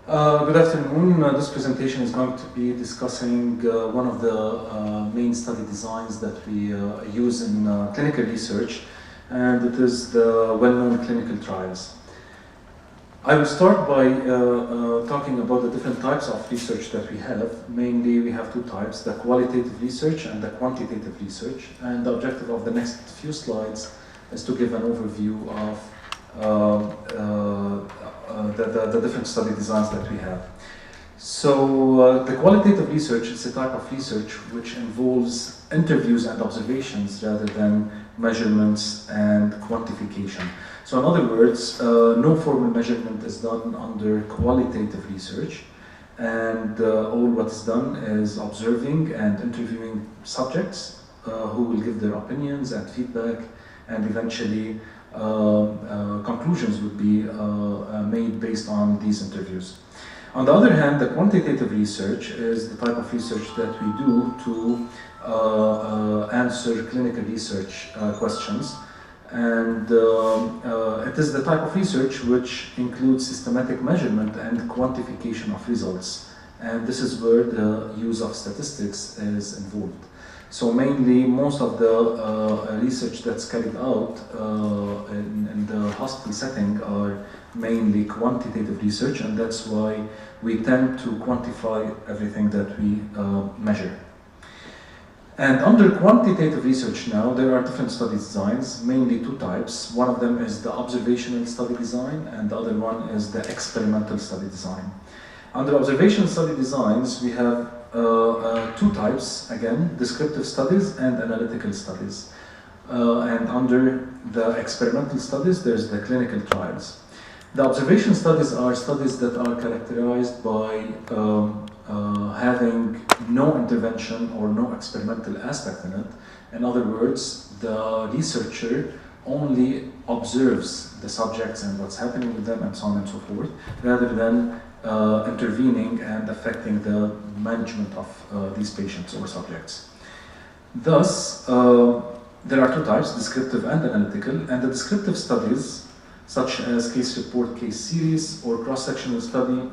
Good afternoon. This presentation is going to be discussing one of the main study designs that we use in clinical research, and it is the well-known clinical trials. I will start by talking about the different types of research that we have. Mainly, we have two types, the qualitative research and the quantitative research. And the objective of the next few slides is to give an overview of the different study designs that we have. So the qualitative research is a type of research which involves interviews and observations rather than measurements and quantification. So in other words, no formal measurement is done under qualitative research, and all what is done is observing and interviewing subjects who will give their opinions and feedback, and eventually conclusions would be made based on these interviews. On the other hand, the quantitative research is the type of research that we do to answer clinical research questions, and it is the type of research which includes systematic measurement and quantification of results, and this is where the use of statistics is involved. So mainly, most of the research that's carried out in the hospital setting are mainly quantitative research, and that's why we tend to quantify everything that we measure. And under quantitative research now, there are different study designs, mainly two types. One of them is the observational study design, and the other one is the experimental study design. Under observational study designs, we have two types, again, descriptive studies and analytical studies. And under the experimental studies, there's the clinical trials. The observation studies are studies that are characterized by having no intervention or no experimental aspect in it. In other words, the researcher only observes the subjects and what's happening with them and so on and so forth, rather than intervening and affecting the management of these patients or subjects. Thus, there are two types, descriptive and analytical, and the descriptive studies, such as case report, case series, or cross-sectional study,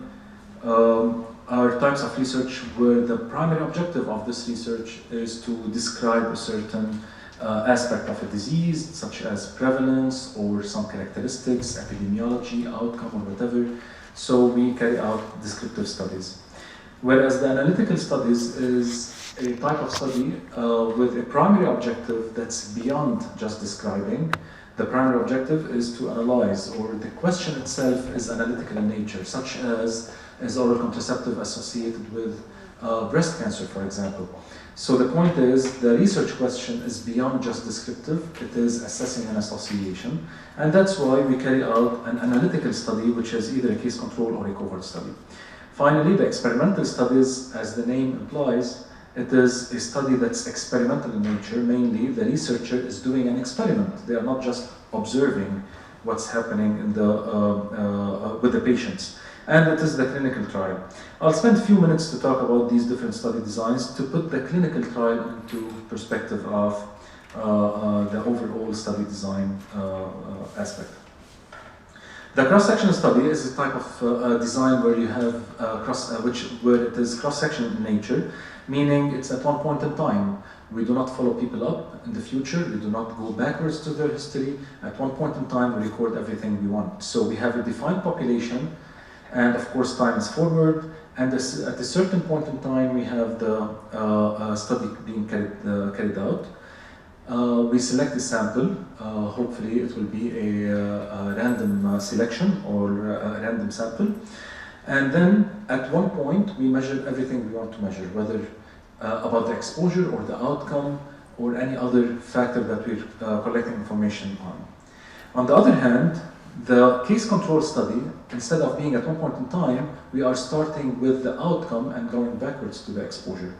are types of research where the primary objective of this research is to describe a certain aspect of a disease, such as prevalence or some characteristics, epidemiology, outcome, or whatever. So we carry out descriptive studies. Whereas the analytical studies is a type of study with a primary objective that's beyond just describing. The primary objective is to analyze, or the question itself is analytical in nature, such as is oral contraceptive associated with breast cancer, for example. So the point is, the research question is beyond just descriptive, it is assessing an association, and that's why we carry out an analytical study, which is either a case control or a cohort study. Finally, the experimental studies, as the name implies, it is a study that's experimental in nature. Mainly, the researcher is doing an experiment. They are not just observing what's happening in with the patients. And it is the clinical trial. I'll spend a few minutes to talk about these different study designs to put the clinical trial into perspective of the overall study design aspect. The cross-section study is a type of design where you have where it is cross-section in nature, meaning it's at one point in time. We do not follow people up in the future. We do not go backwards to their history. At one point in time, we record everything we want. So we have a defined population, and of course, time is forward. And at a certain point in time, we have the study being carried out. We select a sample. Hopefully, it will be a random selection or a random sample. And then, at one point, we measure everything we want to measure, whether about the exposure or the outcome or any other factor that we're collecting information on. On the other hand, the case control study, instead of being at one point in time, we are starting with the outcome and going backwards to the exposure.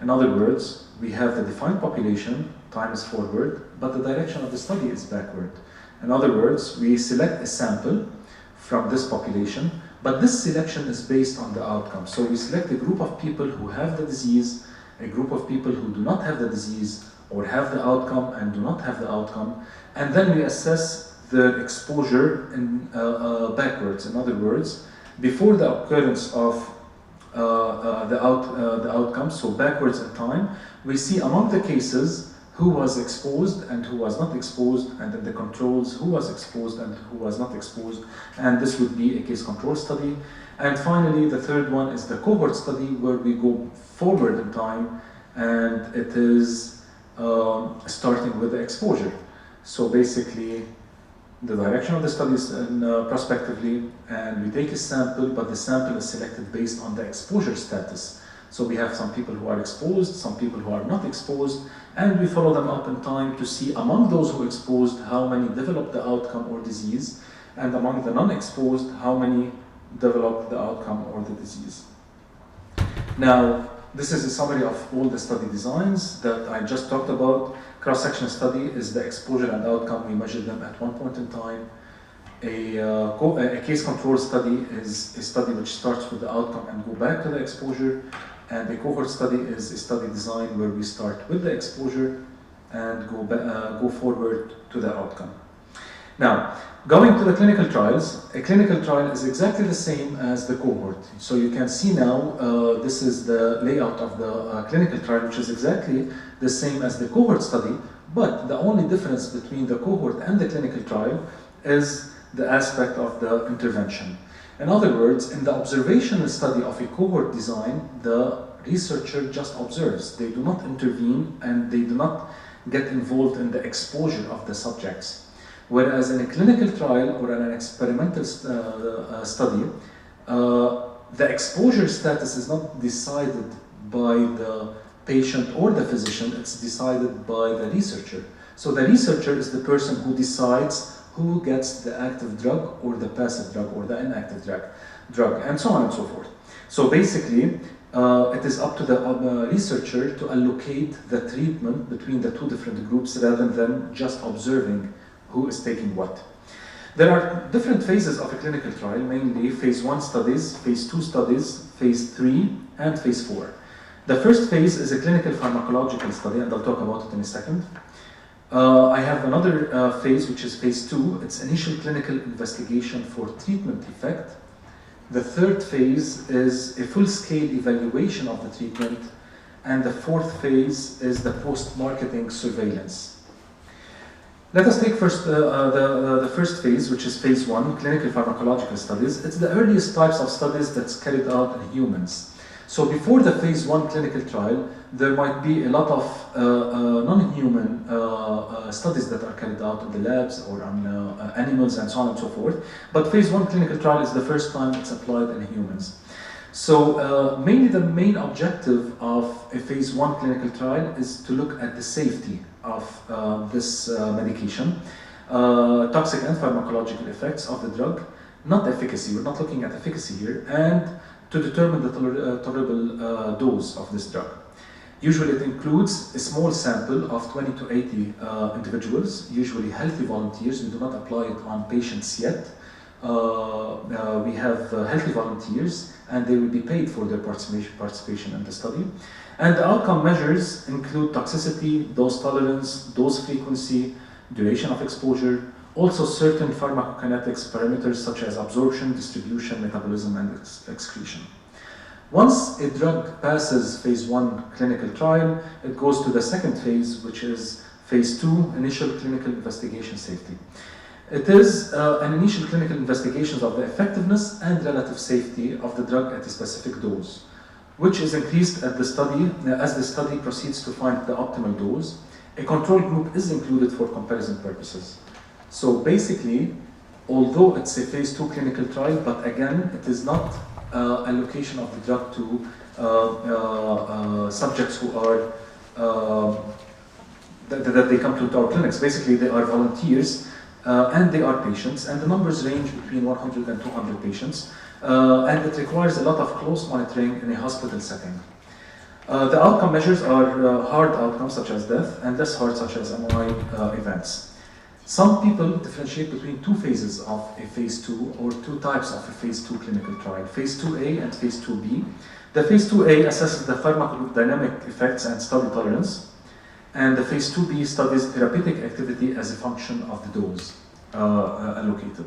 In other words, we have the defined population, time is forward, but the direction of the study is backward. In other words, we select a sample from this population, but this selection is based on the outcome. So we select a group of people who have the disease, a group of people who do not have the disease, or have the outcome and do not have the outcome, and then we assess the exposure in, backwards. In other words, before the occurrence of the outcome, so backwards in time, we see among the cases who was exposed and who was not exposed, and then the controls who was exposed and who was not exposed, and this would be a case control study. And finally, the third one is the cohort study, where we go forward in time, and it is starting with the exposure. So basically, the direction of the study is prospectively, and we take a sample, but the sample is selected based on the exposure status. So we have some people who are exposed, some people who are not exposed, and we follow them up in time to see among those who exposed how many developed the outcome or disease, and among the non-exposed how many developed the outcome or the disease. Now, this is a summary of all the study designs that I just talked about. Cross-section study is the exposure and outcome. We measure them at one point in time. A case control study is a study which starts with the outcome and go back to the exposure. And a cohort study is a study design where we start with the exposure and go forward to the outcome. Now, going to the clinical trials, a clinical trial is exactly the same as the cohort. So you can see now, this is the layout of the clinical trial, which is exactly the same as the cohort study, but the only difference between the cohort and the clinical trial is the aspect of the intervention. In other words, in the observational study of a cohort design, the researcher just observes. They do not intervene and they do not get involved in the exposure of the subjects. Whereas in a clinical trial or in an experimental study, the exposure status is not decided by the patient or the physician, it's decided by the researcher. So the researcher is the person who decides who gets the active drug or the passive drug or the inactive drug, and so on and so forth. So basically, it is up to the researcher to allocate the treatment between the two different groups rather than just observing who is taking what. There are different phases of a clinical trial, mainly phase 1 studies, phase 2 studies, phase 3, and phase 4. The first phase is a clinical pharmacological study, and I'll talk about it in a second. I have another phase, which is phase 2. It's initial clinical investigation for treatment effect. The third phase is a full-scale evaluation of the treatment. And the fourth phase is the post-marketing surveillance. Let us take first the first phase, which is phase 1, clinical pharmacological studies. It's the earliest types of studies that's carried out in humans. So before the phase 1 clinical trial, there might be a lot of non-human studies that are carried out in the labs or on animals and so on and so forth. But phase 1 clinical trial is the first time it's applied in humans. So mainly the main objective of a phase 1 clinical trial is to look at the safety of this medication, toxic and pharmacological effects of the drug, not efficacy, we're not looking at efficacy here, and to determine the tolerable dose of this drug. Usually it includes a small sample of 20 to 80 individuals, usually healthy volunteers. We do not apply it on patients yet. We have healthy volunteers, and they will be paid for their participation in the study. And the outcome measures include toxicity, dose tolerance, dose frequency, duration of exposure, also certain pharmacokinetics parameters such as absorption, distribution, metabolism, and excretion. Once a drug passes phase 1 clinical trial, it goes to the second phase, which is phase 2, initial clinical investigation safety. It is an initial clinical investigation of the effectiveness and relative safety of the drug at a specific dose, which is increased at the study as the study proceeds to find the optimal dose. A control group is included for comparison purposes. So basically, although it's a phase 2 clinical trial, but again, it is not allocation of the drug to subjects who are that they come to our clinics. Basically, they are volunteers and they are patients, and the numbers range between 100 and 200 patients, and it requires a lot of close monitoring in a hospital setting. The outcome measures are hard outcomes such as death and less hard such as MI events. Some people differentiate between two phases of a phase 2 or two types of a phase 2 clinical trial, phase 2A and phase 2B. The phase 2A assesses the pharmacodynamic effects and study tolerance, and the phase 2B studies therapeutic activity as a function of the dose allocated.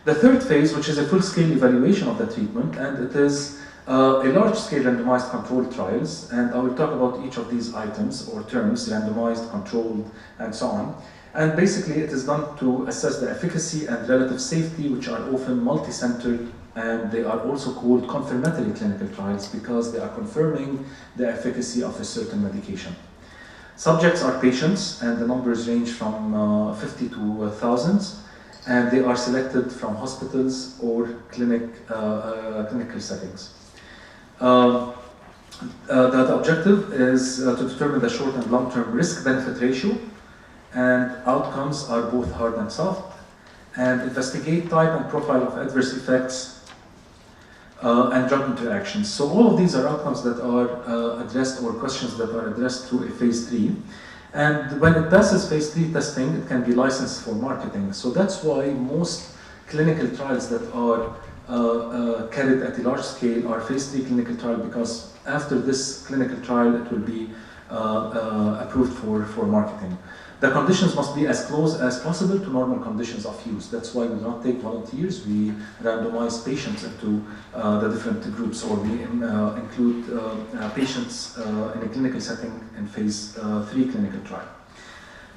The third phase, which is a full-scale evaluation of the treatment, and it is a large-scale randomized controlled trials, and I will talk about each of these items or terms, randomized, controlled, and so on. And basically it is done to assess the efficacy and relative safety, which are often multi-centered, and they are also called confirmatory clinical trials because they are confirming the efficacy of a certain medication. Subjects are patients, and the numbers range from 50 to thousands, and they are selected from hospitals or clinical settings. The objective is to determine the short and long-term risk-benefit ratio, and outcomes are both hard and soft, and investigate type and profile of adverse effects and drug interactions. So all of these are outcomes that are addressed, or questions that are addressed through a phase 3. And when it passes phase 3 testing, it can be licensed for marketing. So that's why most clinical trials that are carried at a large scale are phase 3 clinical trial, because after this clinical trial it will be approved for marketing. The conditions must be as close as possible to normal conditions of use. That's why we do not take volunteers. We randomize patients into the different groups, or we include patients in a clinical setting in phase 3 clinical trial.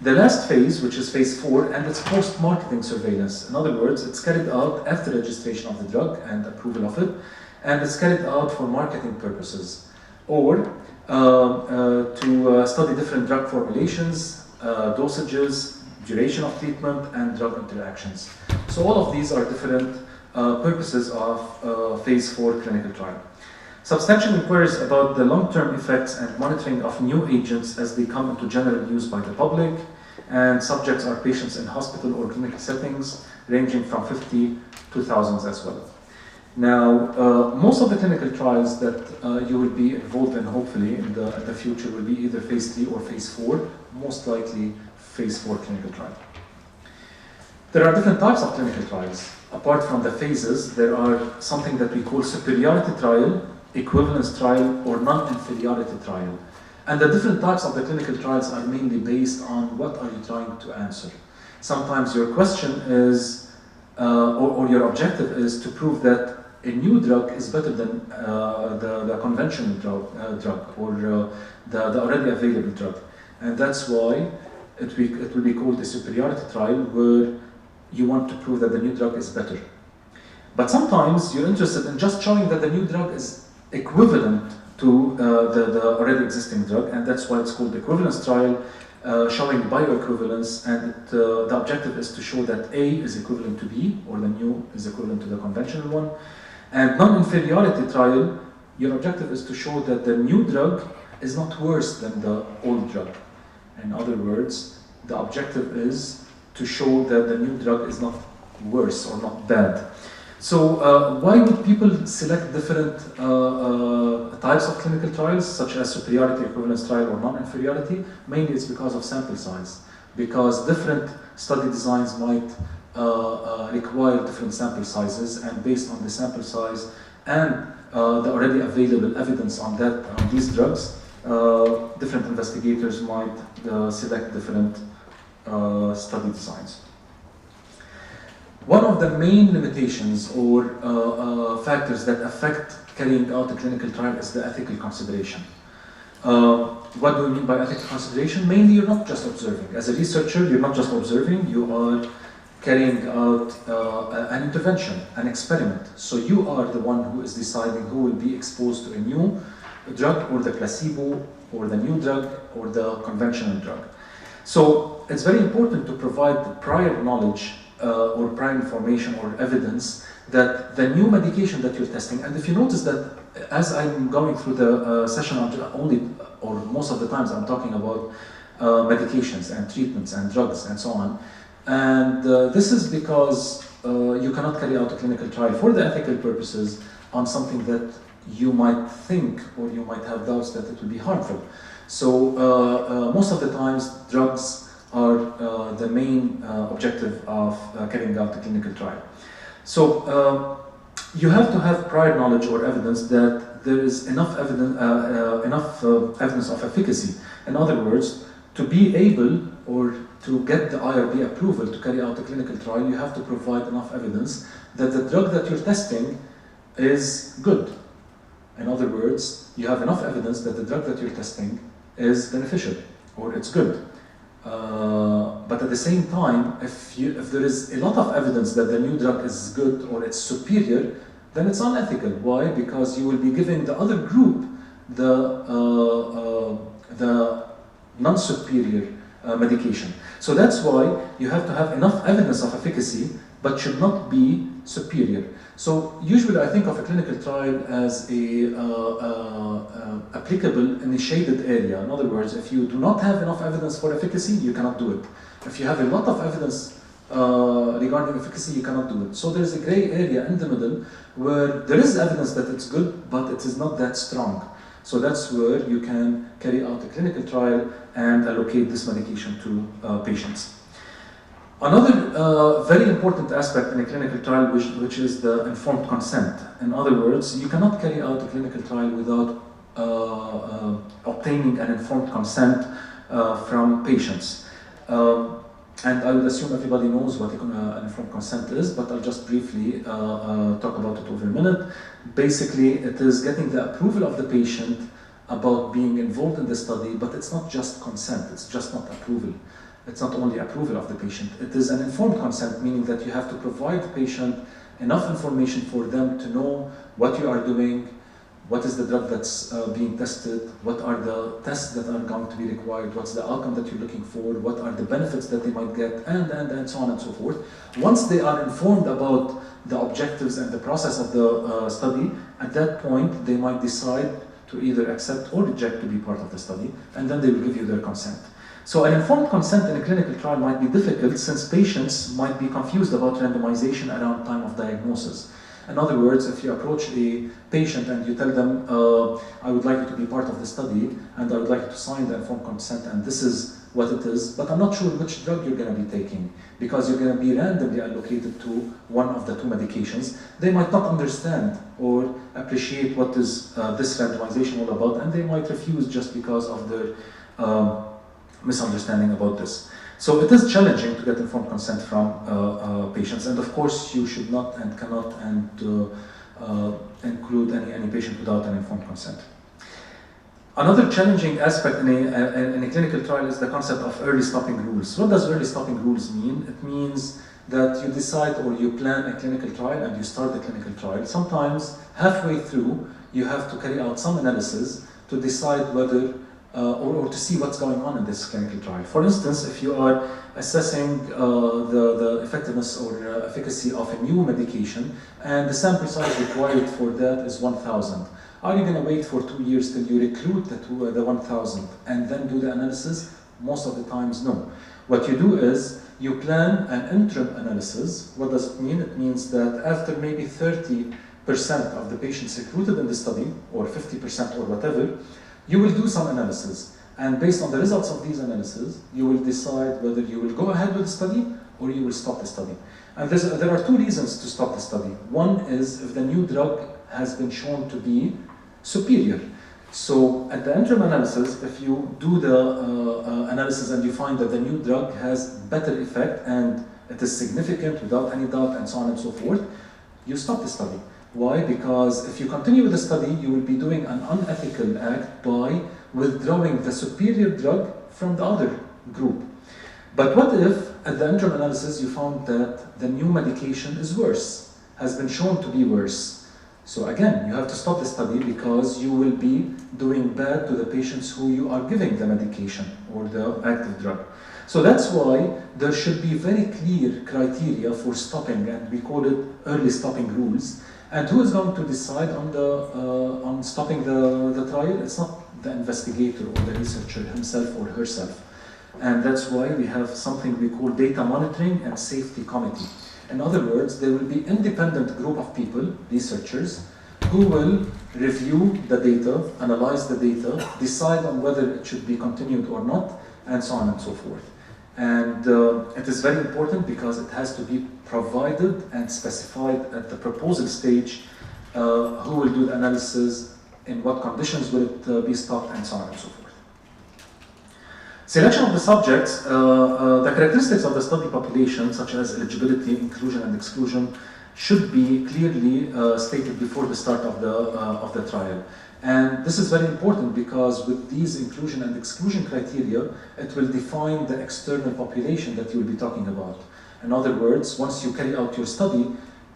The last phase, which is phase 4, and it's post-marketing surveillance. In other words, it's carried out after registration of the drug and approval of it, and it's carried out for marketing purposes, or to study different drug formulations, dosages, duration of treatment, and drug interactions. So all of these are different purposes of phase 4 clinical trial. Substantial inquiries about the long-term effects and monitoring of new agents as they come into general use by the public, and subjects are patients in hospital or clinical settings ranging from 50 to thousands as well. Now, most of the clinical trials that you will be involved in, hopefully, in the future will be either phase 3 or phase 4, most likely phase 4 clinical trial. There are different types of clinical trials. Apart from the phases, there are something that we call superiority trial, equivalence trial, or non-inferiority trial. And the different types of the clinical trials are mainly based on what are you trying to answer. Sometimes your question is, or your objective is to prove that a new drug is better than the conventional drug or the already available drug. And that's why it will be called a superiority trial, where you want to prove that the new drug is better. But sometimes you're interested in just showing that the new drug is equivalent to the already existing drug, and that's why it's called equivalence trial, showing bioequivalence, and the objective is to show that A is equivalent to B, or the new is equivalent to the conventional one. And non-inferiority trial, your objective is to show that the new drug is not worse than the old drug. In other words, the objective is to show that the new drug is not worse or not bad. So why would people select different types of clinical trials, such as superiority, equivalence trial, or non-inferiority? Mainly it's because of sample size, because different study designs might require different sample sizes, and based on the sample size and the already available evidence on these drugs, different investigators might select different study designs. One of the main limitations or factors that affect carrying out a clinical trial is the ethical consideration. What do we mean by ethical consideration? Mainly, you're not just observing. As a researcher, you're not just observing, you are carrying out an intervention, an experiment. So you are the one who is deciding who will be exposed to a new drug, or the placebo, or the new drug, or the conventional drug. So it's very important to provide the prior knowledge or prior information or evidence that the new medication that you're testing, and if you notice that as I'm going through the session, most of the times I'm talking about medications and treatments and drugs and so on. And this is because you cannot carry out a clinical trial for the ethical purposes on something that you might think, or you might have doubts that it will be harmful. So most of the times drugs are the main objective of carrying out the clinical trial. So you have to have prior knowledge or evidence that there is enough evidence of efficacy. In other words, to be able or to get the IRB approval to carry out a clinical trial, you have to provide enough evidence that the drug that you're testing is good. In other words, you have enough evidence that the drug that you're testing is beneficial or it's good. But at the same time, if there is a lot of evidence that the new drug is good or it's superior, then it's unethical. Why? Because you will be giving the other group the non-superior medication. So that's why you have to have enough evidence of efficacy, but should not be superior. So usually I think of a clinical trial as applicable in a shaded area. In other words, if you do not have enough evidence for efficacy, you cannot do it. If you have a lot of evidence regarding efficacy, you cannot do it. So there's a gray area in the middle where there is evidence that it's good, but it is not that strong. So that's where you can carry out a clinical trial and allocate this medication to patients. Another very important aspect in a clinical trial, which is the informed consent. In other words, you cannot carry out a clinical trial without obtaining an informed consent from patients. And I would assume everybody knows what an informed consent is, but I'll just briefly talk about it over a minute. Basically, it is getting the approval of the patient about being involved in the study, but it's not just consent, it's just not approval. It's not only approval of the patient, it is an informed consent, meaning that you have to provide the patient enough information for them to know what you are doing, what is the drug that's being tested, what are the tests that are going to be required, what's the outcome that you're looking for, what are the benefits that they might get, and so on and so forth. Once they are informed about the objectives and the process of the study, at that point they might decide to either accept or reject to be part of the study, and then they will give you their consent. So an informed consent in a clinical trial might be difficult since patients might be confused about randomization around time of diagnosis. In other words, if you approach a patient and you tell them, I would like you to be part of the study and I would like you to sign the informed consent and this is what it is, but I'm not sure which drug you're going to be taking because you're going to be randomly allocated to one of the two medications, they might not understand or appreciate what is this randomization all about, and they might refuse just because of their misunderstanding about this. So it is challenging to get informed consent from patients, and of course you should not and cannot include any patient without an informed consent. Another challenging aspect in a clinical trial is the concept of early stopping rules. What does early stopping rules mean? It means that you decide or you plan a clinical trial and you start the clinical trial. Sometimes halfway through you have to carry out some analysis to decide whether or to see what's going on in this clinical trial. For instance, if you are assessing the effectiveness or efficacy of a new medication and the sample size required for that is 1,000, are you going to wait for 2 years till you recruit the 1,000 and then do the analysis? Most of the times, no. What you do is you plan an interim analysis. What does it mean? It means that after maybe 30% of the patients recruited in the study, or 50% or whatever, you will do some analysis, and based on the results of these analyses, you will decide whether you will go ahead with the study or you will stop the study. And there are two reasons to stop the study. One is if the new drug has been shown to be superior. So at the interim analysis, if you do the analysis and you find that the new drug has better effect and it is significant without any doubt and so on and so forth, you stop the study. Why? Because if you continue with the study, you will be doing an unethical act by withdrawing the superior drug from the other group. But what if, at the interim analysis, you found that the new medication is worse, has been shown to be worse? So again, you have to stop the study because you will be doing bad to the patients who you are giving the medication or the active drug. So that's why there should be very clear criteria for stopping, and we call it early stopping rules. And who is going to decide on stopping the trial? It's not the investigator or the researcher himself or herself. And that's why we have something we call data monitoring and safety committee. In other words, there will be independent group of people, researchers, who will review the data, analyze the data, decide on whether it should be continued or not, and so on and so forth. And it is very important because it has to be provided and specified at the proposal stage who will do the analysis, in what conditions will it be stopped, and so on and so forth. Selection of the subjects, the characteristics of the study population, such as eligibility, inclusion, and exclusion, should be clearly stated before the start of the trial. And this is very important because with these inclusion and exclusion criteria, it will define the external population that you will be talking about. In other words, once you carry out your study,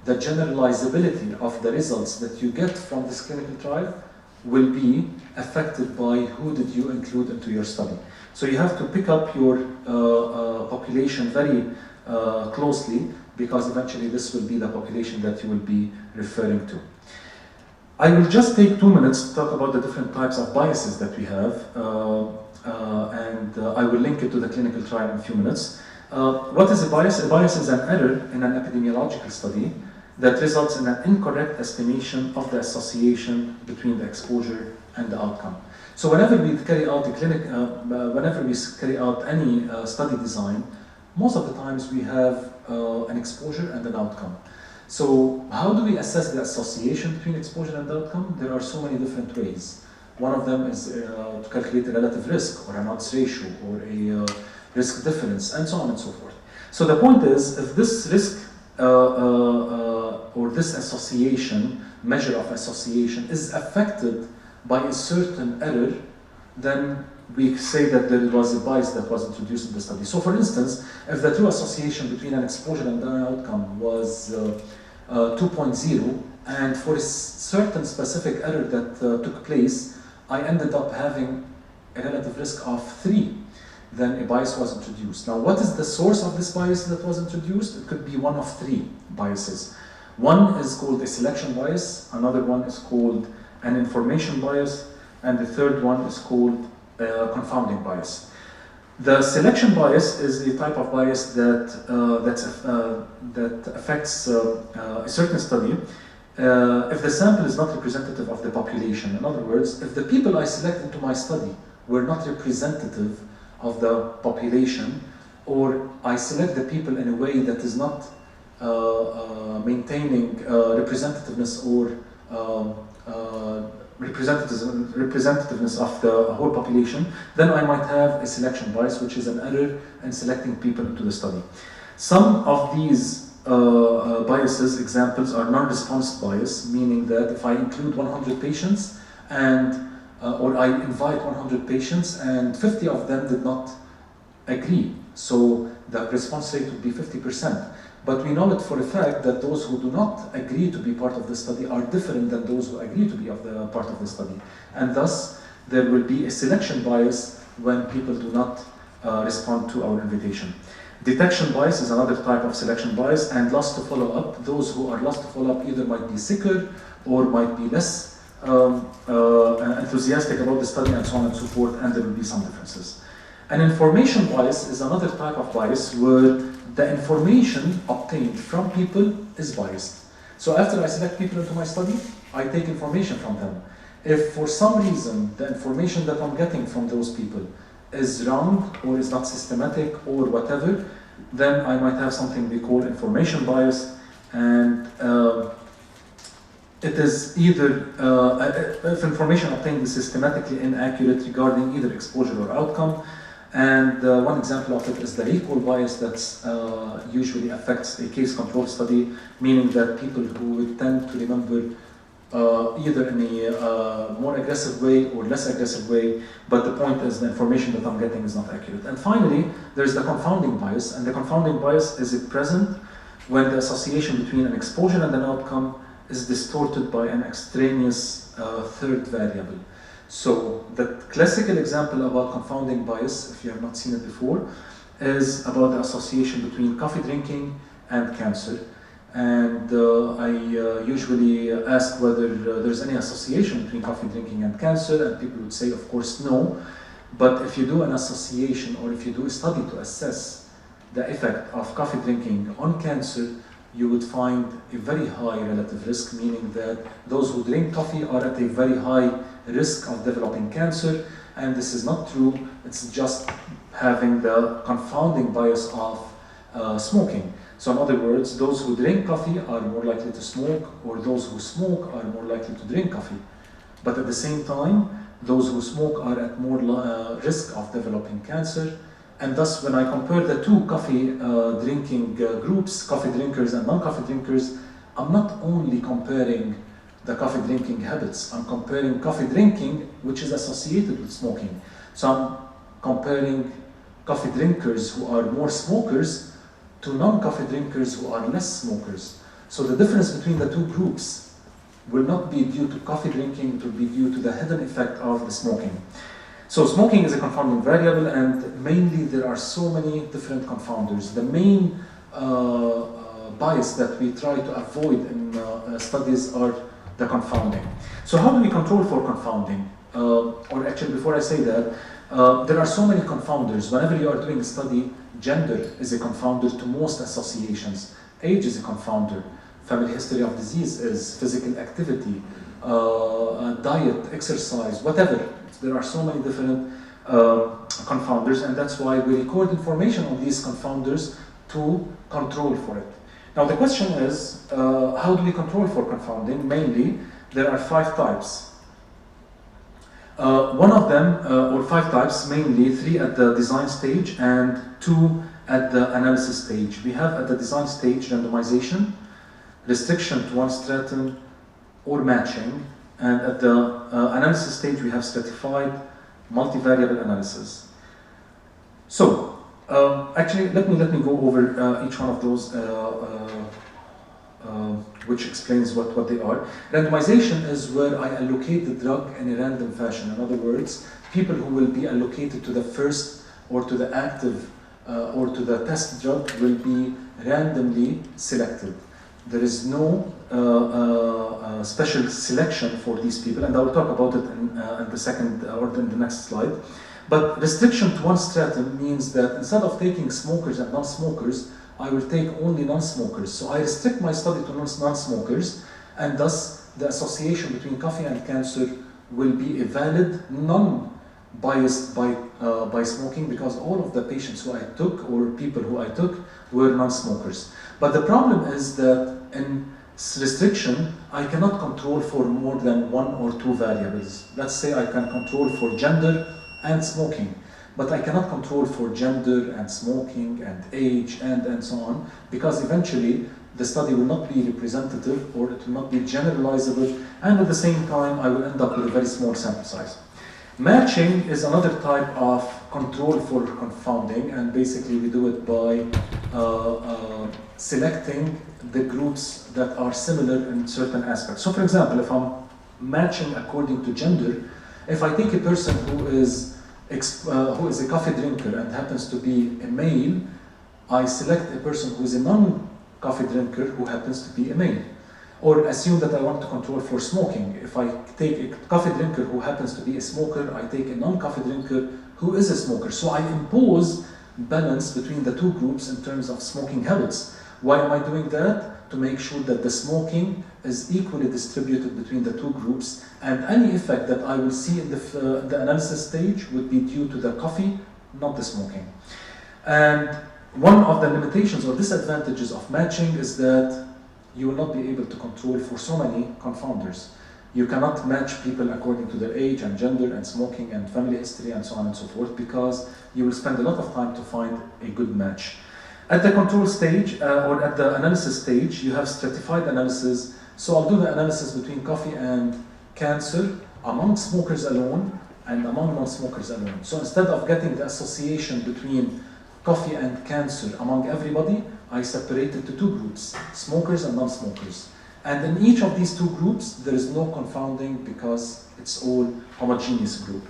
the generalizability of the results that you get from this clinical trial will be affected by who did you include into your study. So you have to pick up your population very closely, because eventually this will be the population that you will be referring to. I will just take 2 minutes to talk about the different types of biases that we have, and I will link it to the clinical trial in a few minutes. What is a bias? A bias is an error in an epidemiological study that results in an incorrect estimation of the association between the exposure and the outcome. So whenever we carry out any study design, most of the times we have an exposure and an outcome. So how do we assess the association between exposure and outcome? There are so many different ways. One of them is to calculate a relative risk, or an odds ratio, or a risk difference, and so on and so forth. So the point is, if this risk or this association, measure of association, is affected by a certain error, then we say that there was a bias that was introduced in the study. So for instance, if the true association between an exposure and an outcome was 2.0, and for a certain specific error that took place, I ended up having a relative risk of 3, then a bias was introduced. Now, what is the source of this bias that was introduced? It could be one of 3 biases. One is called a selection bias, another one is called an information bias, and the third one is called confounding bias. The selection bias is a type of bias that affects a certain study if the sample is not representative of the population. In other words, if the people I select into my study were not representative of the population, or I select the people in a way that is not maintaining representativeness or representativeness of the whole population, then I might have a selection bias, which is an error in selecting people into the study. Some of these biases, examples, are non-response bias, meaning that if I include 100 patients and or I invite 100 patients and 50 of them did not agree, so the response rate would be 50%. But we know it for a fact that those who do not agree to be part of the study are different than those who agree to be part of the study. And thus, there will be a selection bias when people do not respond to our invitation. Detection bias is another type of selection bias, and lost to follow up. Those who are lost to follow up either might be sicker or might be less enthusiastic about the study, and so on and so forth, and there will be some differences. An information bias is another type of bias where the information obtained from people is biased. So after I select people into my study, I take information from them. If for some reason the information that I'm getting from those people is wrong or is not systematic or whatever, then I might have something we call information bias, and it is either, if information obtained is systematically inaccurate regarding either exposure or outcome. And one example of it is the recall bias that usually affects a case control study, meaning that people who would tend to remember either in a more aggressive way or less aggressive way, but the point is the information that I'm getting is not accurate. And finally, there's the confounding bias, and the confounding bias is present when the association between an exposure and an outcome is distorted by an extraneous third variable. So the classical example about confounding bias, if you have not seen it before, is about the association between coffee drinking and cancer. And I usually ask whether there's any association between coffee drinking and cancer, and people would say, of course, no. But if you do an association, or if you do a study to assess the effect of coffee drinking on cancer, you would find a very high relative risk, meaning that those who drink coffee are at a very high risk of developing cancer. And this is not true, it's just having the confounding bias of smoking. So in other words, those who drink coffee are more likely to smoke, or those who smoke are more likely to drink coffee. But at the same time, those who smoke are at more risk of developing cancer. And thus, when I compare the two coffee drinking groups, coffee drinkers and non-coffee drinkers, I'm not only comparing the coffee drinking habits, I'm comparing coffee drinking, which is associated with smoking. So I'm comparing coffee drinkers who are more smokers to non-coffee drinkers who are less smokers. So the difference between the two groups will not be due to coffee drinking, it will be due to the hidden effect of the smoking. So smoking is a confounding variable, and mainly there are so many different confounders. The main bias that we try to avoid in studies are the confounding. So how do we control for confounding? Or actually, before I say that, there are so many confounders. Whenever you are doing a study, gender is a confounder to most associations. Age is a confounder. Family history of disease is, physical activity, diet, exercise, whatever. There are so many different confounders, and that's why we record information on these confounders to control for it. Now the question is, how do we control for confounding? Mainly, there are 5 types. One of them, or 5 types, mainly 3 at the design stage and 2 at the analysis stage. We have at the design stage randomization, restriction to one stratum, or matching. And at the analysis stage, we have stratified multivariable analysis. So, actually, let me go over each one of those, which explains what they are. Randomization is where I allocate the drug in a random fashion. In other words, people who will be allocated to the first or to the active or to the test drug will be randomly selected. There is no special selection for these people, and I will talk about it in the second or in the next slide. But restriction to one stratum means that instead of taking smokers and non-smokers, I will take only non-smokers. So I restrict my study to non-smokers, and thus the association between coffee and cancer will be a valid, non-biased by smoking, because all of the patients who I took or people who I took were non-smokers. But the problem is that in restriction, I cannot control for more than 1 or 2 variables. Let's say I can control for gender and smoking, but I cannot control for gender and smoking and age and so on, because eventually the study will not be representative or it will not be generalizable, and at the same time I will end up with a very small sample size. Matching is another type of control for confounding, and basically we do it by selecting the groups that are similar in certain aspects. So for example, if I'm matching according to gender, if I take a person who is a coffee drinker and happens to be a male, I select a person who is a non-coffee drinker who happens to be a male. Or assume that I want to control for smoking. If I take a coffee drinker who happens to be a smoker, I take a non-coffee drinker who is a smoker. So I impose balance between the two groups in terms of smoking habits. Why am I doing that? To make sure that the smoking is equally distributed between the two groups, and any effect that I will see in the analysis stage would be due to the coffee, not the smoking. And one of the limitations or disadvantages of matching is that you will not be able to control for so many confounders. You cannot match people according to their age and gender and smoking and family history and so on and so forth, because you will spend a lot of time to find a good match. At the control stage or at the analysis stage, you have stratified analysis. So I'll do the analysis between coffee and cancer among smokers alone and among non-smokers alone. So instead of getting the association between coffee and cancer among everybody, I separated to 2 groups, smokers and non-smokers. And in each of these 2 groups, there is no confounding because it's all homogeneous group.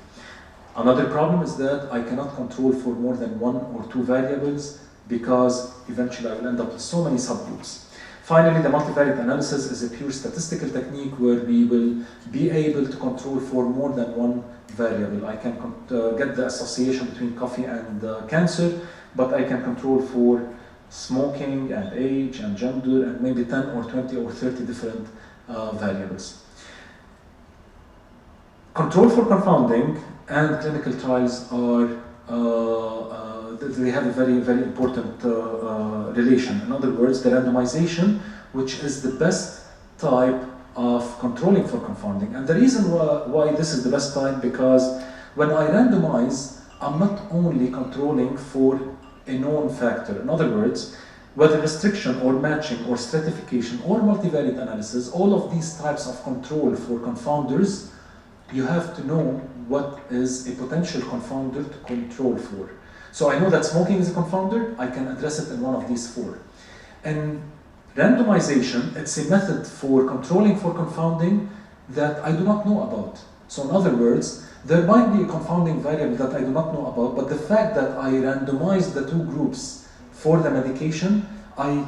Another problem is that I cannot control for more than 1 or 2 variables, because eventually I will end up with so many subgroups. Finally, the multivariate analysis is a pure statistical technique where we will be able to control for more than 1 variable. I can get the association between coffee and cancer, but I can control for smoking and age and gender and maybe 10 or 20 or 30 different variables. Control for confounding and clinical trials are they have a very, very important relation. In other words, the randomization, which is the best type of controlling for confounding. And the reason why this is the best time, because when I randomize, I'm not only controlling for a known factor. In other words, whether restriction or matching or stratification or multivariate analysis, all of these types of control for confounders, you have to know what is a potential confounder to control for. So I know that smoking is a confounder, I can address it in one of these four. And randomization, it's a method for controlling for confounding that I do not know about. So in other words, there might be a confounding variable that I do not know about, but the fact that I randomize the two groups for the medication, I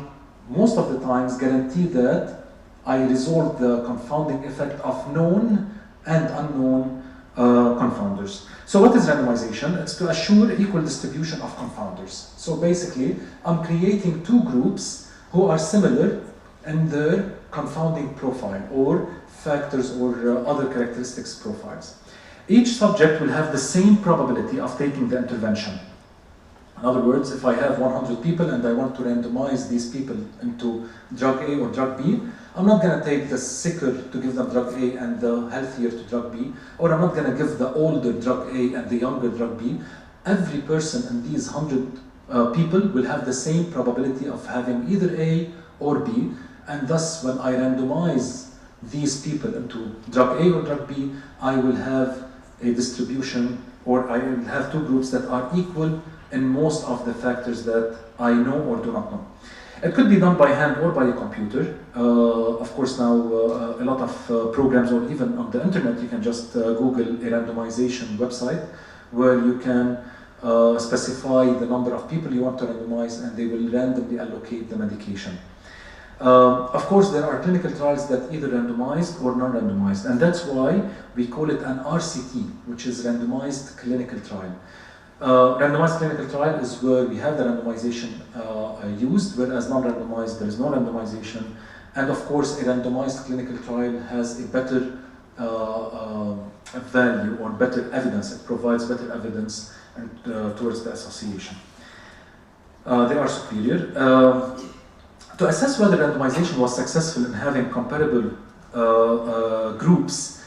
most of the times guarantee that I resolve the confounding effect of known and unknown confounders. So what is randomization? It's to assure equal distribution of confounders. So basically, I'm creating two groups who are similar in their confounding profile or factors or other characteristics profiles. Each subject will have the same probability of taking the intervention. In other words, if I have 100 people and I want to randomize these people into drug A or drug B, I'm not going to take the sicker to give them drug A and the healthier to drug B, or I'm not going to give the older drug A and the younger drug B. Every person in these 100 people will have the same probability of having either A or B, and thus when I randomize these people into drug A or drug B, I will have a distribution, or I will have two groups that are equal in most of the factors that I know or do not know. It could be done by hand or by a computer. Of course, now a lot of programs, or even on the internet, you can just Google a randomization website where you can specify the number of people you want to randomize, and they will randomly allocate the medication. Of course, there are clinical trials that either randomized or non-randomized, and that's why we call it an RCT, which is randomized clinical trial. Randomized clinical trial is where we have the randomization used, whereas non-randomized, there is no randomization. And of course, a randomized clinical trial has a better value or better evidence. It provides better evidence and, towards the association. They are superior. To assess whether randomization was successful in having comparable groups,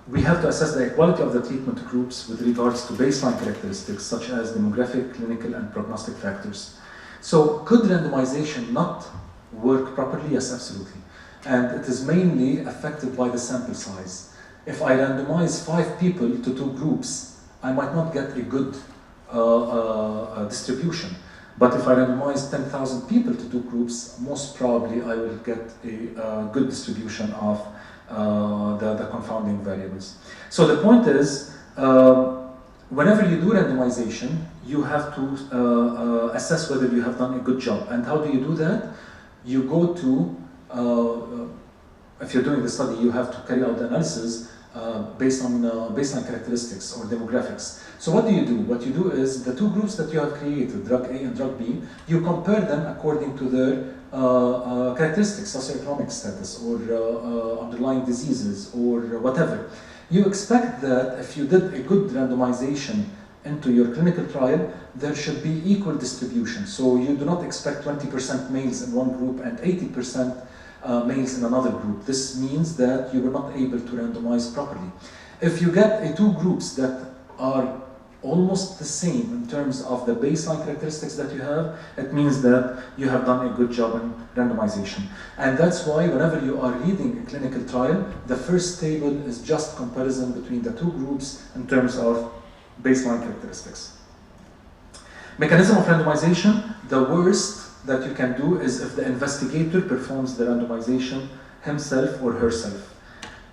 we have to assess the equality of the treatment groups with regards to baseline characteristics such as demographic, clinical, and prognostic factors. So could randomization not work properly? Yes, absolutely. And it is mainly affected by the sample size. If I randomize 5 people to 2 groups, I might not get a good distribution. But if I randomize 10,000 people to 2 groups, most probably I will get a good distribution of the confounding variables. So the point is, whenever you do randomization, you have to assess whether you have done a good job. And how do you do that? You go to, if you're doing the study, you have to carry out the analysis based on baseline characteristics or demographics. So what do? What you do is the 2 groups that you have created, drug A and drug B, you compare them according to their characteristics, socioeconomic status, or underlying diseases, or whatever. You expect that if you did a good randomization into your clinical trial, there should be equal distribution. So you do not expect 20% males in one group and 80% males in another group. This means that you were not able to randomize properly. If you get 2 groups that are almost the same in terms of the baseline characteristics that you have, it means that you have done a good job in randomization. And that's why whenever you are reading a clinical trial, the first table is just comparison between the 2 groups in terms of baseline characteristics. Mechanism of randomization, the worst that you can do is if the investigator performs the randomization himself or herself.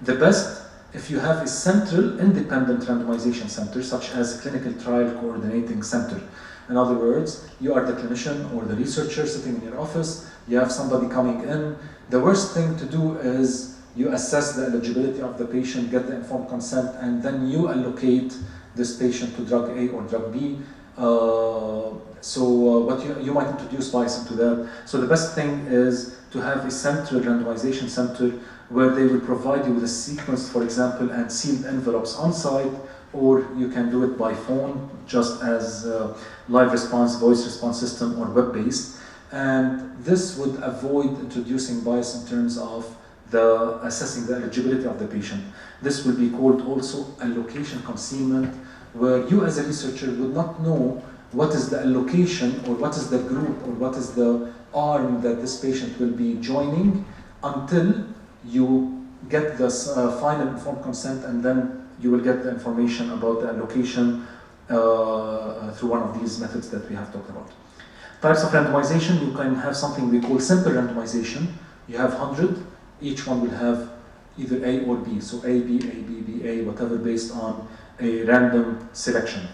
The best, if you have a central independent randomization center, such as a clinical trial coordinating center. In other words, you are the clinician or the researcher sitting in your office, you have somebody coming in. The worst thing to do is you assess the eligibility of the patient, get the informed consent, and then you allocate this patient to drug A or drug B. But you might introduce bias into that. So the best thing is to have a central randomization center where they will provide you with a sequence, for example, and sealed envelopes on site, or you can do it by phone, just as live response, voice response system, or web-based. And this would avoid introducing bias in terms of assessing the eligibility of the patient. This will be called also allocation concealment, where you as a researcher would not know what is the allocation or what is the group or what is the arm that this patient will be joining until you get this final informed consent, and then you will get the information about the allocation through one of these methods that we have talked about. Types of randomization, you can have something we call simple randomization. You have 100, each one will have either A or B, so A, B, A, B, B, A, whatever, based on a random selection.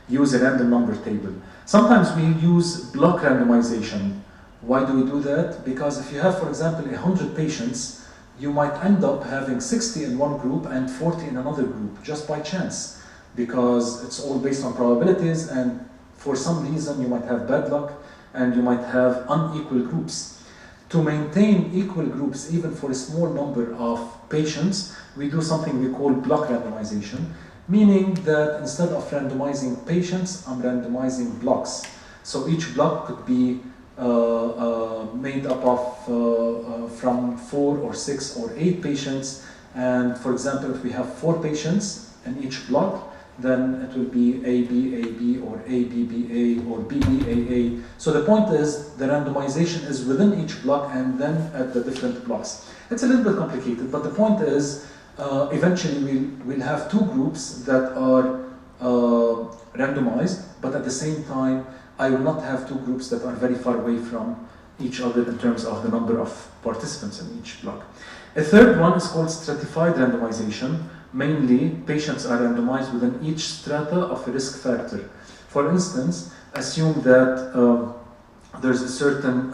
Use a random number table. Sometimes we use block randomization. Why do we do that? Because if you have, for example, 100 patients, you might end up having 60 in one group and 40 in another group, just by chance, because it's all based on probabilities, and for some reason you might have bad luck and you might have unequal groups. To maintain equal groups, even for a small number of patients, we do something we call block randomization, meaning that instead of randomizing patients, I'm randomizing blocks. So each block could be made up of from 4 or 6 or 8 patients. And for example, if we have 4 patients in each block, then it will be AB, AB, or AB, BA, or BB, AA. So the point is, the randomization is within each block and then at the different blocks. It's a little bit complicated, but the point is, eventually we'll have 2 groups that are randomized, but at the same time, I will not have 2 groups that are very far away from each other in terms of the number of participants in each block. A third one is called stratified randomization. Mainly, patients are randomized within each strata of a risk factor. For instance, assume that there's a certain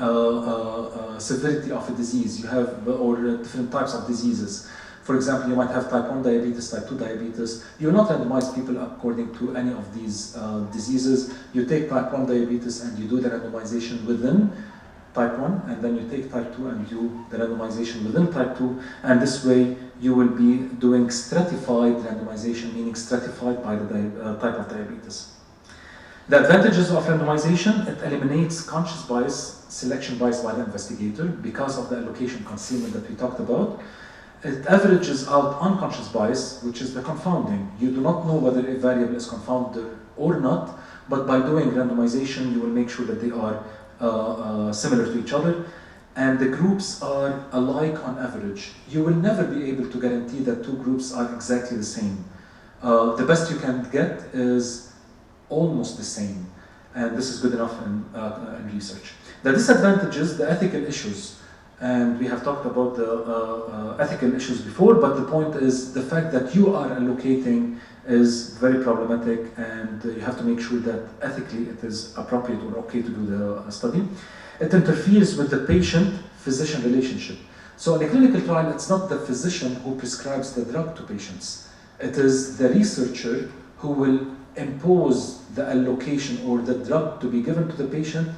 severity of a disease you have, or different types of diseases. For example, you might have type 1 diabetes, type 2 diabetes. You will not randomize people according to any of these diseases. You take type 1 diabetes and you do the randomization within type 1, and then you take type 2 and do the randomization within type 2, and this way you will be doing stratified randomization, meaning stratified by the type of diabetes. The advantages of randomization: it eliminates conscious bias, selection bias by the investigator because of the allocation concealment that we talked about. It averages out unconscious bias, which is the confounding. You do not know whether a variable is confounded or not, but by doing randomization, you will make sure that they are similar to each other, and the groups are alike on average. You will never be able to guarantee that 2 groups are exactly the same. The best you can get is almost the same, and this is good enough in research. The disadvantages, the ethical issues, and we have talked about the ethical issues before, but the point is the fact that you are allocating is very problematic, and you have to make sure that ethically it is appropriate or okay to do the study. It interferes with the patient-physician relationship. So in a clinical trial, it's not the physician who prescribes the drug to patients. It is the researcher who will impose the allocation or the drug to be given to the patient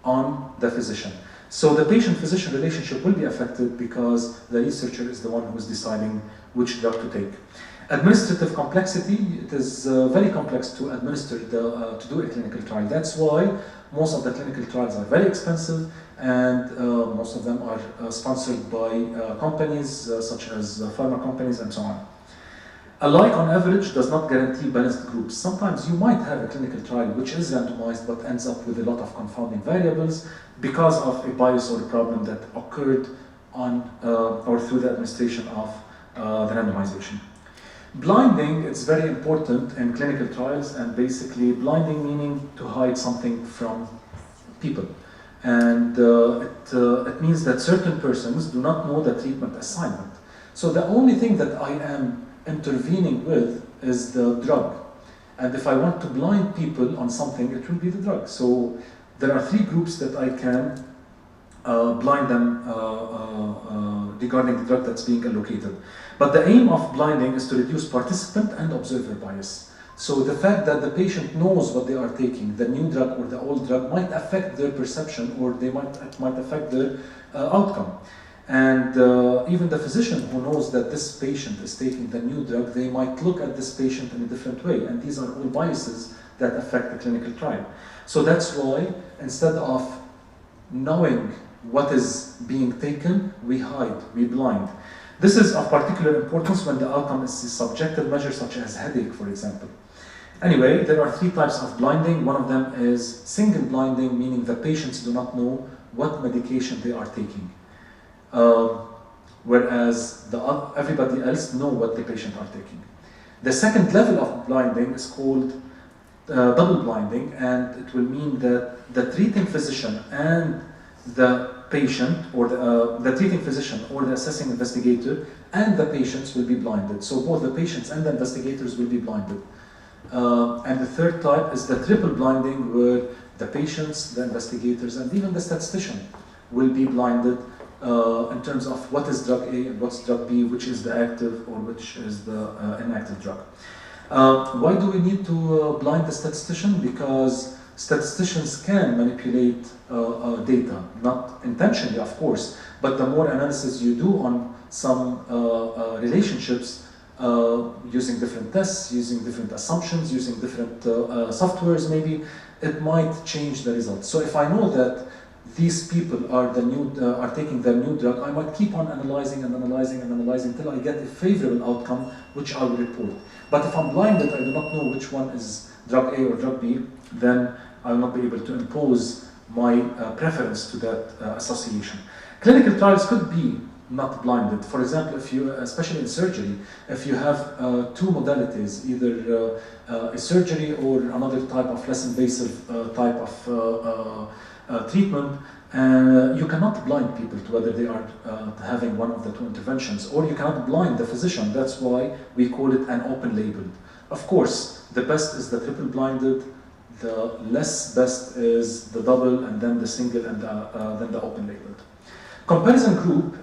on the physician. So the patient-physician relationship will be affected because the researcher is the one who is deciding which drug to take. Administrative complexity: it is very complex to administer to do a clinical trial. That's why most of the clinical trials are very expensive, and most of them are sponsored by companies such as pharma companies and so on. Alike on average does not guarantee balanced groups. Sometimes you might have a clinical trial which is randomized but ends up with a lot of confounding variables because of a bias or a problem that occurred on or through the administration of the randomization. Blinding is very important in clinical trials, and basically blinding meaning to hide something from people. And it means that certain persons do not know the treatment assignment. So the only thing that I am intervening with is the drug. And if I want to blind people on something, it will be the drug. So there are 3 groups that I can blind them regarding the drug that's being allocated. But the aim of blinding is to reduce participant and observer bias. So the fact that the patient knows what they are taking, the new drug or the old drug, might affect their perception, or it might affect their outcome. And even the physician who knows that this patient is taking the new drug, they might look at this patient in a different way. And these are all biases that affect the clinical trial. So that's why, instead of knowing what is being taken, we hide, we blind. This is of particular importance when the outcome is a subjective measure such as headache, for example. Anyway, there are three types of blinding. One of them is single blinding, meaning the patients do not know what medication they are taking. Whereas everybody else know what the patient are taking. The second level of blinding is called double blinding, and it will mean that the treating physician and the patient, or the treating physician or the assessing investigator and the patients will be blinded. So both the patients and the investigators will be blinded. And the third type is the triple blinding, where the patients, the investigators, and even the statistician will be blinded in terms of what is drug A and what's drug B, which is the active or which is the inactive drug. Why do we need to blind the statistician? Because statisticians can manipulate data, not intentionally, of course, but the more analysis you do on some relationships, using different tests, using different assumptions, using different softwares maybe, it might change the results. So if I know that these people are taking their new drug, I might keep on analyzing and analyzing and analyzing until I get a favorable outcome, which I will report. But if I'm blinded, I do not know which one is drug A or drug B, then I will not be able to impose my preference to that association. Clinical trials could be not blinded. For example, if you, especially in surgery, if you have two modalities, either a surgery or another type of less invasive type of treatment, you cannot blind people to whether they are having one of the two interventions, or you cannot blind the physician. That's why we call it an open label. Of course, the best is the triple blinded, the less best is the double, and then the single, and then the open labeled. Comparison group,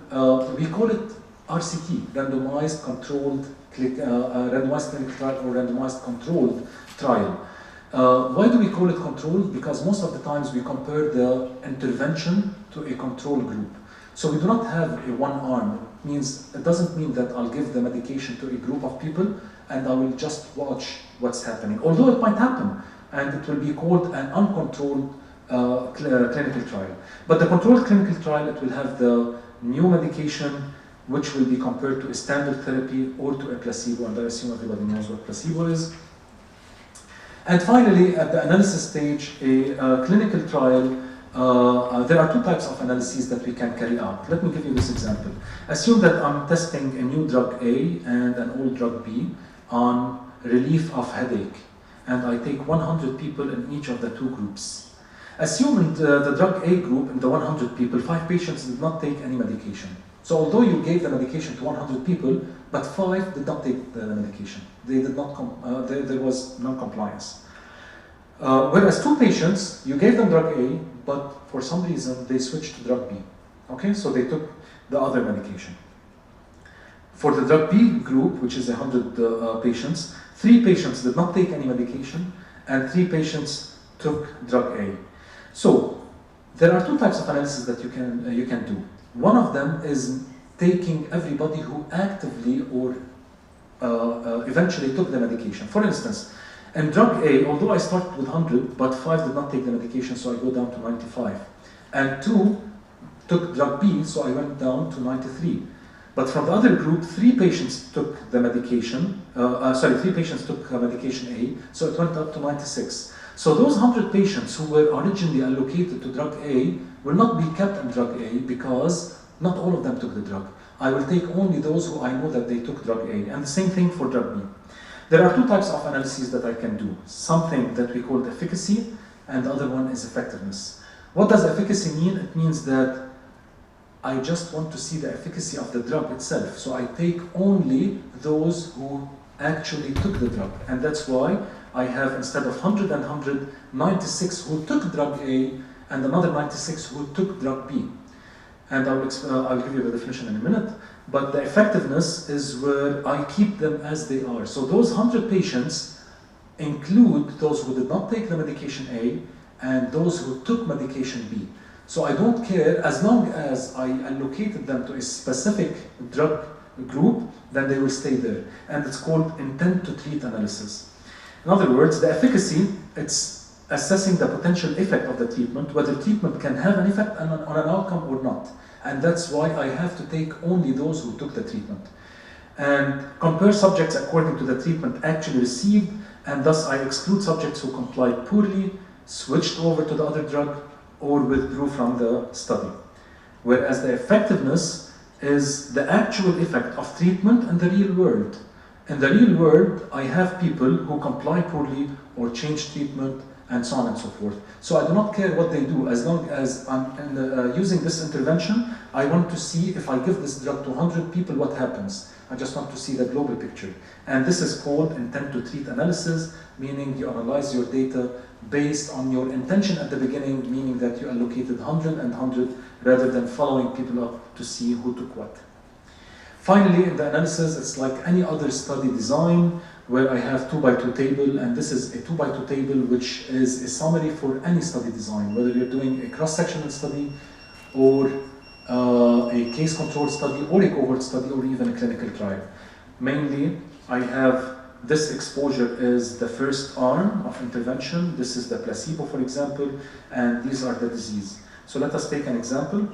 we call it RCT, randomized controlled randomized clinical trial or randomized controlled trial. Why do we call it controlled? Because most of the times we compare the intervention to a control group. So we do not have a one arm. It doesn't mean that I'll give the medication to a group of people and I will just watch what's happening. Although it might happen, and it will be called an uncontrolled clinical trial. But the controlled clinical trial, it will have the new medication, which will be compared to a standard therapy or to a placebo, and I assume everybody knows what placebo is. And finally, at the analysis stage, a clinical trial, there are two types of analyses that we can carry out. Let me give you this example. Assume that I'm testing a new drug A and an old drug B on relief of headache, and I take 100 people in each of the two groups. Assume in the drug A group, in the 100 people, 5 patients did not take any medication. So although you gave the medication to 100 people, but 5 did not take the medication. They did not there was non-compliance. Whereas 2 patients, you gave them drug A, but for some reason they switched to drug B. Okay, so they took the other medication. For the drug B group, which is 100 patients, 3 patients did not take any medication, and 3 patients took drug A. So there are 2 types of analysis that you can do. One of them is taking everybody who actively or eventually took the medication. For instance, in drug A, although I started with 100, but 5 did not take the medication, so I go down to 95. And 2 took drug B, so I went down to 93. But from the other group, 3 patients took the medication, 3 patients took medication A, so it went up to 96. So those 100 patients who were originally allocated to drug A will not be kept in drug A because not all of them took the drug. I will take only those who I know that they took drug A, and the same thing for drug B. There are 2 types of analyses that I can do. Something that we call efficacy, and the other one is effectiveness. What does efficacy mean? It means that I just want to see the efficacy of the drug itself. So I take only those who actually took the drug. And that's why I have, instead of 100 and 100, 96 who took drug A and another 96 who took drug B. And I'll give you the definition in a minute. But the effectiveness is where I keep them as they are. So those 100 patients include those who did not take the medication A and those who took medication B. So I don't care, as long as I allocated them to a specific drug group, then they will stay there. And it's called intent to treat analysis. In other words, the efficacy, it's assessing the potential effect of the treatment, whether treatment can have an effect on an outcome or not. And that's why I have to take only those who took the treatment. And compare subjects according to the treatment actually received, and thus I exclude subjects who complied poorly, switched over to the other drug, or withdrew from the study. Whereas the effectiveness is the actual effect of treatment in the real world. In the real world, I have people who comply poorly or change treatment and so on and so forth. So I do not care what they do, as long as I'm using this intervention, I want to see if I give this drug to 100 people, what happens. I just want to see the global picture. And this is called intent to treat analysis, meaning you analyze your data based on your intention at the beginning, meaning that you allocated 100 and 100 rather than following people up to see who took what. Finally, in the analysis, it's like any other study design where I have 2x2 table, and this is a 2x2 table which is a summary for any study design, whether you're doing a cross-sectional study or a case-controlled study or a cohort study or even a clinical trial. Mainly, I have this exposure is the first arm of intervention. This is the placebo, for example, and these are the disease. So let us take an example.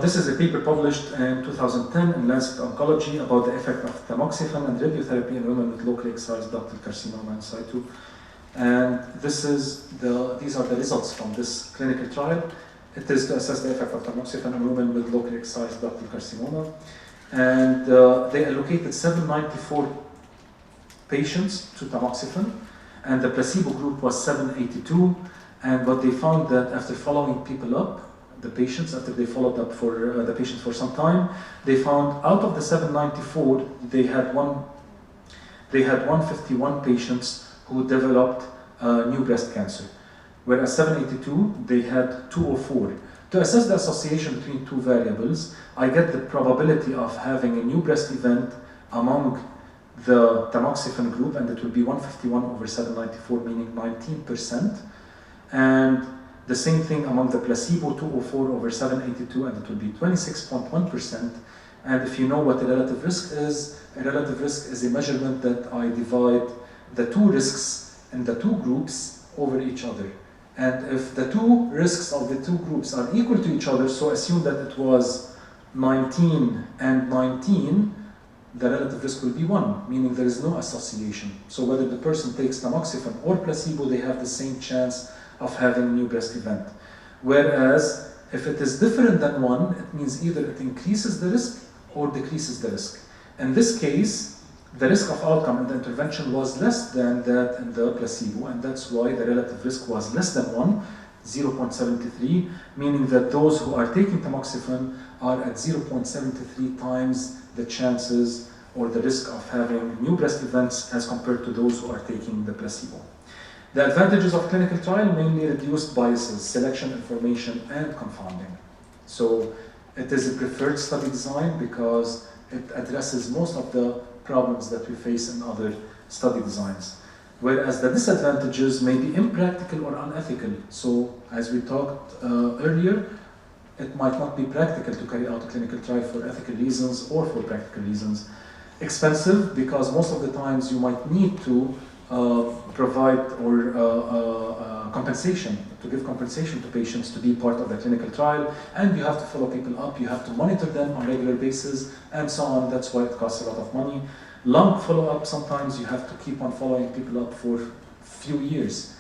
This is a paper published in 2010 in Lancet Oncology about the effect of tamoxifen and radiotherapy in women with locally excised ductal carcinoma in situ. And these are the results from this clinical trial. It is to assess the effect of tamoxifen in women with locally excised ductal carcinoma. And they allocated 794 patients to tamoxifen, and the placebo group was 782. And what they found that after following people up, the patients, after they followed up for the patients for some time, they found out of the 794, they had 151 patients who developed new breast cancer, whereas 782, they had 204. To assess the association between two variables, I get the probability of having a new breast event among the tamoxifen group, and it will be 151 over 794, meaning 19%. And the same thing among the placebo, 204 over 782, and it will be 26.1%. And if you know what a relative risk is a measurement that I divide the two risks in the two groups over each other. And if the two risks of the two groups are equal to each other, so assume that it was 19 and 19, the relative risk will be 1, meaning there is no association. So whether the person takes tamoxifen or placebo, they have the same chance of having a new breast event. Whereas, if it is different than 1, it means either it increases the risk or decreases the risk. In this case, the risk of outcome in the intervention was less than that in the placebo, and that's why the relative risk was less than 1, 0.73, meaning that those who are taking tamoxifen are at 0.73 times the chances or the risk of having new breast events as compared to those who are taking the placebo. The advantages of clinical trial mainly reduced biases, selection, information, and confounding. So it is a preferred study design because it addresses most of the problems that we face in other study designs. Whereas the disadvantages may be impractical or unethical. So as we talked earlier, it might not be practical to carry out a clinical trial for ethical reasons or for practical reasons. Expensive, because most of the times you might need to provide or compensation, to give compensation to patients to be part of the clinical trial, and you have to follow people up, you have to monitor them on a regular basis, and so on. That's why it costs a lot of money. Long follow-up, sometimes you have to keep on following people up for a few years.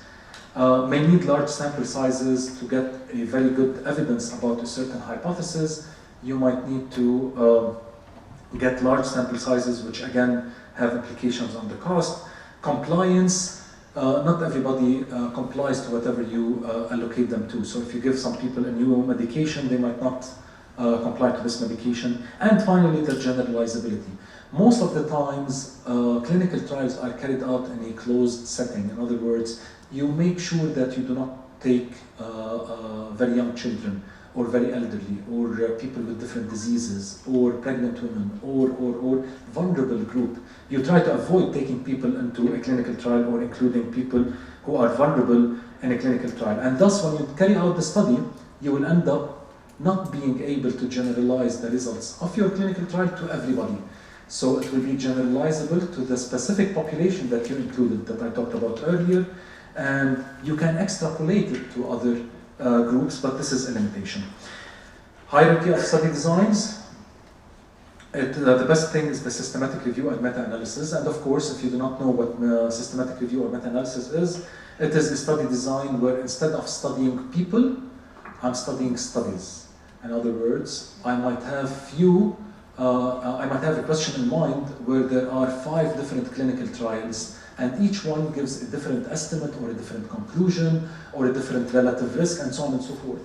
May need large sample sizes to get a very good evidence about a certain hypothesis. You might need to get large sample sizes, which again have implications on the cost. Compliance, not everybody complies to whatever you allocate them to. So if you give some people a new medication, they might not comply to this medication. And finally, the generalizability. Most of the times, clinical trials are carried out in a closed setting. In other words, you make sure that you do not take very young children or very elderly, or people with different diseases, or pregnant women, or vulnerable group. You try to avoid taking people into a clinical trial or including people who are vulnerable in a clinical trial. And thus, when you carry out the study, you will end up not being able to generalize the results of your clinical trial to everybody. So it will be generalizable to the specific population that you included, that I talked about earlier, and you can extrapolate it to other groups, but this is a limitation. Hierarchy of study designs. The best thing is the systematic review and meta-analysis, and of course, if you do not know what systematic review or meta-analysis is, it is a study design where instead of studying people, I'm studying studies. In other words, I might have a question in mind where there are 5 different clinical trials, and each one gives a different estimate or a different conclusion or a different relative risk, and so on and so forth.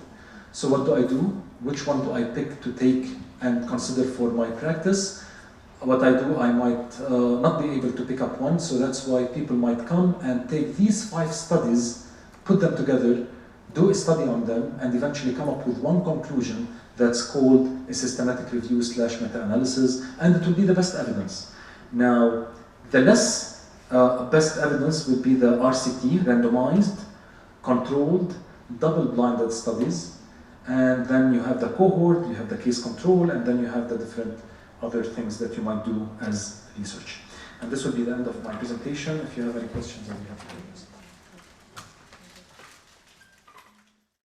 So what do I do? Which one do I pick to take and consider for my practice? What I do, I might not be able to pick up one, so that's why people might come and take these 5 studies, put them together, do a study on them, and eventually come up with one conclusion that's called a systematic review / meta-analysis, and it will be the best evidence. Now, the less best evidence would be the RCT, randomized, controlled, double-blinded studies, and then you have the cohort, you have the case control, and then you have the different other things that you might do as research. And this will be the end of my presentation. If you have any questions, I'll be happy to answer.